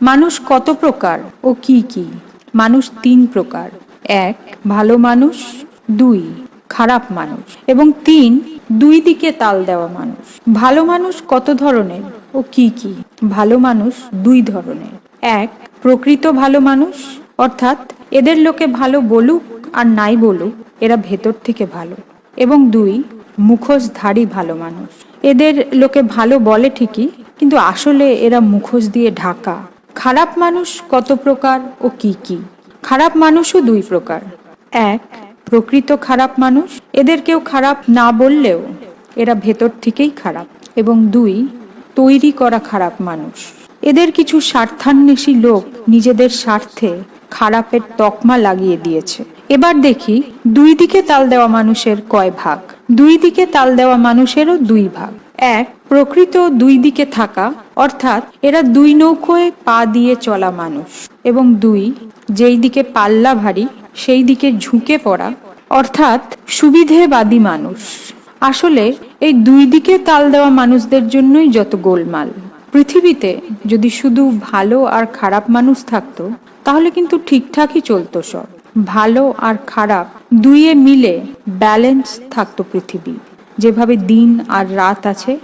মানুষ কত প্রকার ও কি কি? মানুষ তিন প্রকার। এক, ভালো মানুষ। দুই, খারাপ মানুষ। এবং তিন, দুই দিকে তাল দেওয়া মানুষ। ভালো মানুষ কত ধরনের ও কি কি? ভালো মানুষ দুই ধরনের। এক, প্রকৃত ভালো মানুষ, অর্থাৎ এদের লোকে ভালো বলুক আর নাই বলুক এরা ভেতর থেকে ভালো। এবং দুই, মুখোশধারী ভালো মানুষ। এদের লোকে ভালো বলে ঠিকই, কিন্তু আসলে এরা মুখোশ দিয়ে ঢাকা। খারাপ মানুষ কত প্রকার ও কি কি? খারাপ মানুষও দুই প্রকার। এক, প্রকৃত খারাপ মানুষ, এদের কেউ খারাপ না বললেও এরা ভেতর থেকেই খারাপ। এবং দুই, তৈরি করা খারাপ মানুষ। এদের কিছু স্বার্থান্বেষী লোক নিজেদের স্বার্থে খারাপের তকমা লাগিয়ে দিয়েছে। এবার দেখি দুই দিকে তাল দেওয়া মানুষের কয় ভাগ। দুই দিকে তাল দেওয়া মানুষেরও দুই ভাগ। এক, প্রকৃত দুই দিকে থাকা, অর্থাৎ এরা দুই নৌকোয় পা দিয়ে চলা মানুষ। এবং দুই, যেই দিকে পাল্লা ভারী সেই দিকে ঝুঁকে পড়া, অর্থাৎ সুবিধেবাদী মানুষ। আসলে এই দুই দিকে তাল দেওয়া মানুষদের জন্যই যত গোলমাল। পৃথিবীতে যদি শুধু ভালো আর খারাপ মানুষ থাকতো তাহলে কিন্তু ঠিকঠাকই চলতো সব। ভালো আর খারাপ দুইয়ে মিলে ব্যালেন্স থাকতো পৃথিবী। যেভাবে দিন আর রাত আছে